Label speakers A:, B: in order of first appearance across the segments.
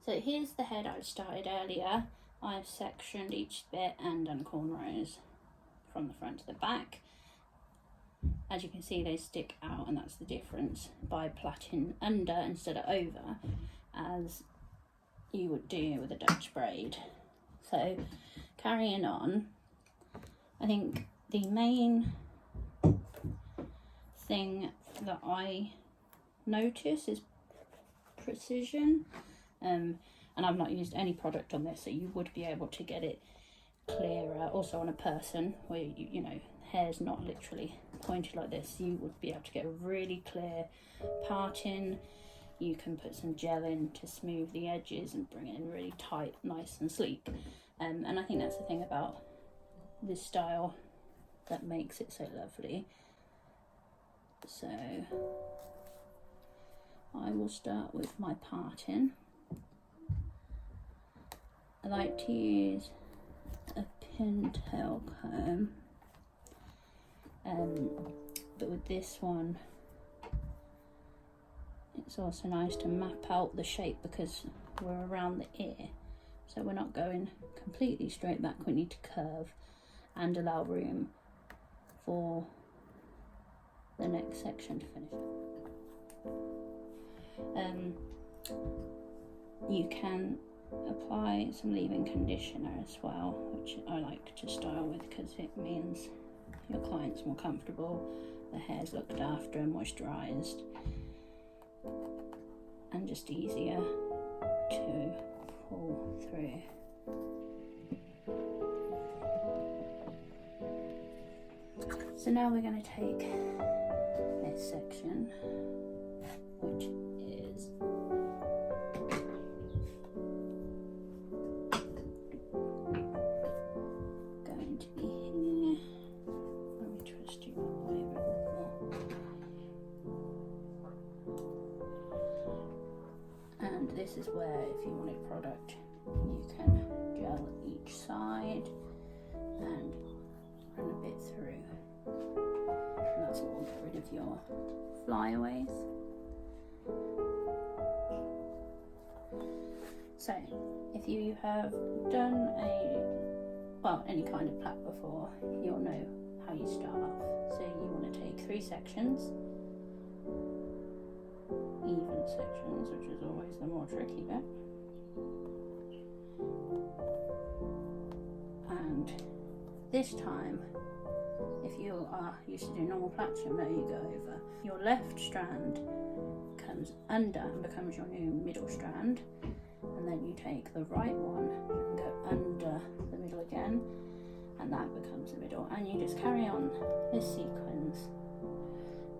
A: So here's the head I started earlier. I've sectioned each bit and done cornrows from the front to the back. As you can see, they stick out, and that's the difference by plaiting under instead of over, as you would do with a Dutch braid. So carrying on, I think the main thing that I notice is precision, and I've not used any product on this, so you would be able to get it clearer. Also on a person where you know, hair's not literally pointed like this, you would be able to get a really clear parting. You can put some gel in to smooth the edges and bring it in really tight, nice and sleek. And I think that's the thing about this style that makes it so lovely. So I will start with my parting. I like to use a pintail comb, but with this one it's also nice to map out the shape because we're around the ear, so we're not going completely straight back. We need to curve and allow room for the next section to finish. You can apply some leave-in conditioner as well, which I like to style with because it means your client's more comfortable, the hair's looked after and moisturised, and just easier to pull through. So now we're going to take this section, which is going to be here. Let me twist you that way a bit more. And this is where, if you wanted product, you can gel each side and run a bit through. And that's all get rid of your flyaways. So if you have done any kind of plait before, you'll know how you start off. So you want to take 3 sections, even sections, which is always the more tricky bit, and this time, if you are used to doing normal plaits, you'll know you go over. Your left strand comes under and becomes your new middle strand, and then you take the right one and go under the middle again, and that becomes the middle. And you just carry on this sequence,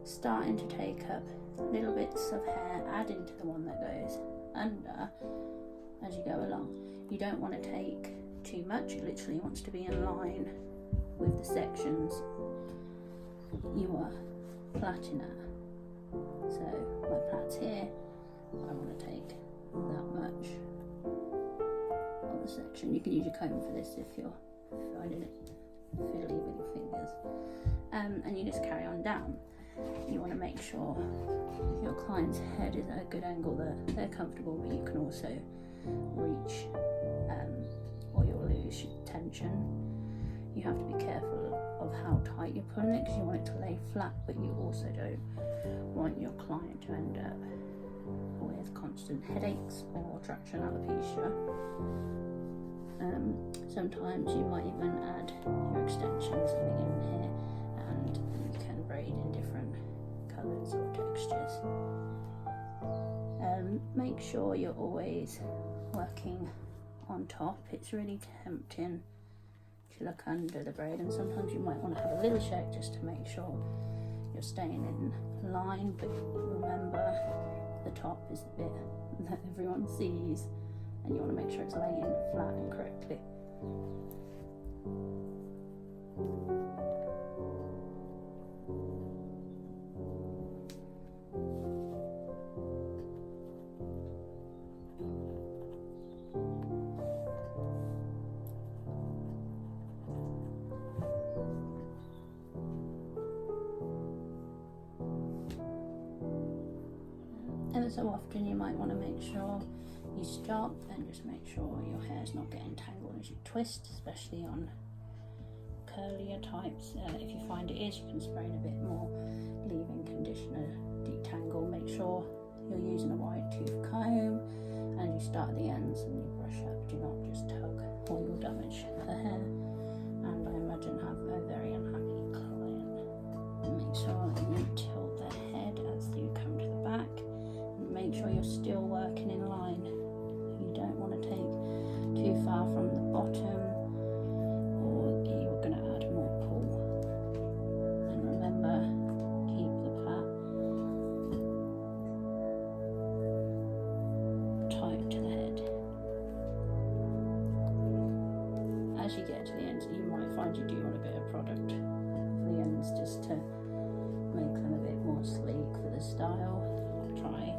A: starting to take up little bits of hair, adding to the one that goes under as you go along. You don't want to take too much, it literally wants to be in line with the sections you are plaiting at. So my plait's here, I want to take that much of the section. You can use your comb for this if you're finding it fiddly with your fingers. And you just carry on down. You want to make sure your client's head is at a good angle, that they're comfortable, but you can also reach or you'll lose tension. You have to be careful of how tight you're pulling it because you want it to lay flat, but you also don't want your client to end up with constant headaches or traction alopecia. Sometimes you might even add your extensions coming in here, and you can braid in different colours or textures. Make sure you're always working on top. It's really tempting to look under the braid, and sometimes you might want to have a little check just to make sure you're staying in line, but remember the top is the bit that everyone sees, and you want to make sure it's laying flat and correctly. Ever so often you might want to make sure you stop and just make sure your hair's not getting tangled as you twist, especially on curlier types. If you find it is, you can spray in a bit more leave-in conditioner, detangle. Make sure you're using a wide tooth comb and you start at the ends and you brush up. Do not just tug or you'll damage the hair, and I imagine have a very unhappy client. And make sure you tilt the head as you come to the back, and make sure you're still working in line. You don't want to take too far from the bottom or you're going to add more pull. And remember, keep the plait tight to the head. As you get to the ends, you might find you do want a bit of product for the ends just to make them a bit more sleek for the style. I'll try,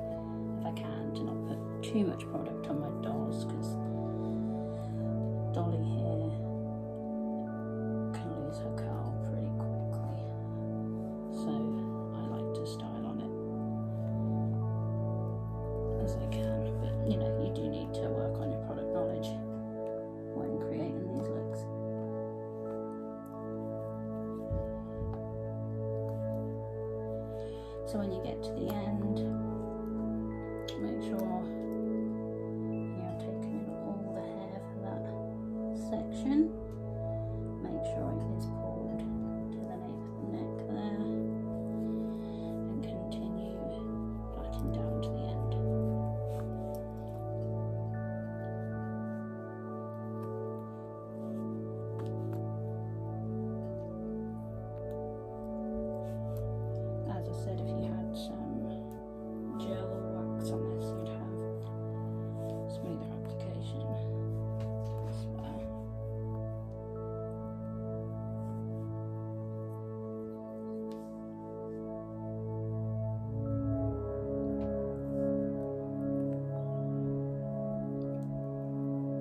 A: if I can, to not put too much product on my dolls, because dolly hair can lose her curl pretty quickly. So I like to style on it as I can, but you know, you do need to work on your product knowledge when creating these looks. So when you get to the end, make sure you're taking in all the hair for that section. Make sure it is pulled to the nape of the neck there, and continue plaiting down to the end. As I said, if you had some gel or wax on this, you'd have smoother application as well.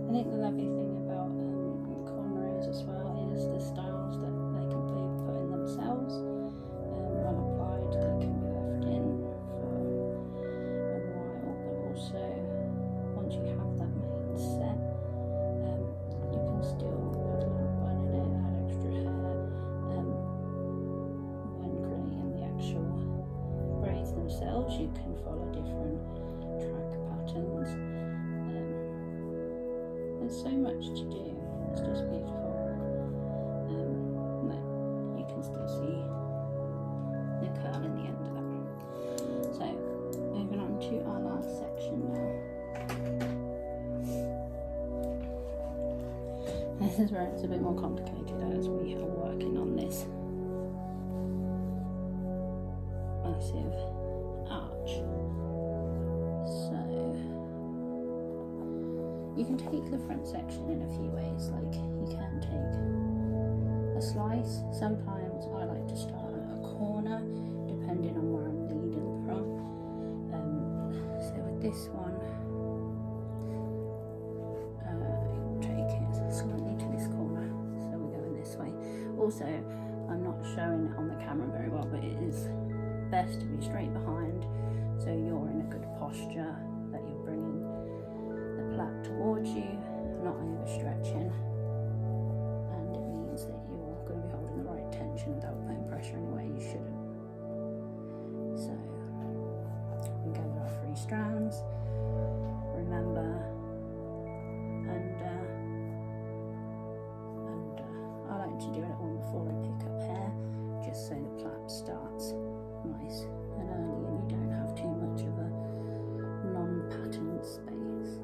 A: I think the lovely thing about cornrows as well is the styles that they can be put in themselves. When applied, they can be left in for a while, but also once you have that main set, you can still put a little bun in it, add extra hair. When creating the actual braids themselves, you can follow different track patterns. There's so much to do, it's just beautiful. But you can still see the curl in the end of that. So moving on to our last section now. This is where it's a bit more complicated as we are working on this massive arch. So you can take the front section in a few ways. Like you can take a slice. Sometimes I like to start at a corner depending on where I'm leading from. So with this one, you'll take it slightly to this corner, so we're going this way. Also, I'm not showing it on the camera very well, but it is best to be straight behind so you're in a good posture, that you're bringing the plait towards you, not overstretching, and it means that you're going to be holding the right tension without putting pressure anywhere you shouldn't. So we gather our 3 strands, remember, and I like to do it all before I pick up hair, just so the plait starts nice and early and you don't have too much of a non-patterned space.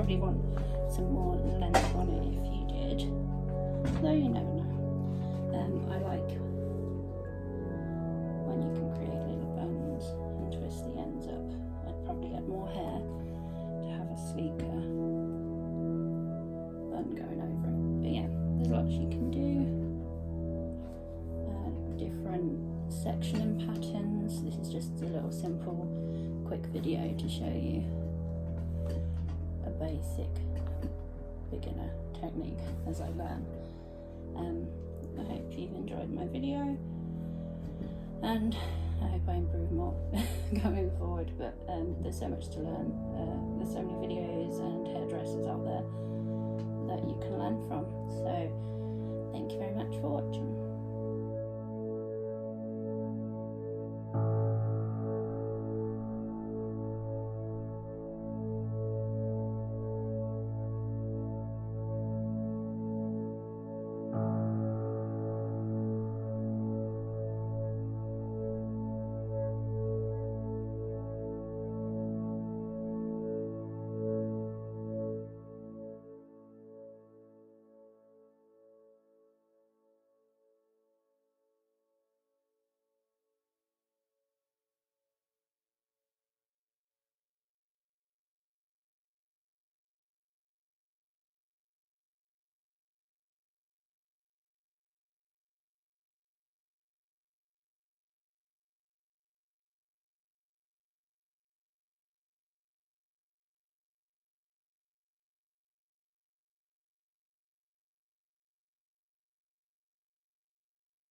A: probably want some more length on it if you did, though you never know. I like when you can create little buns and twist the ends up. I'd probably get more hair to have a sleeker bun going over it. But yeah, there's lots you can do. Different sectioning patterns. This is just a little simple quick video to show you a basic beginner technique as I learn. I hope you've enjoyed my video, and I hope I improve more going forward, but there's so much to learn. There's so many videos and hairdressers out there.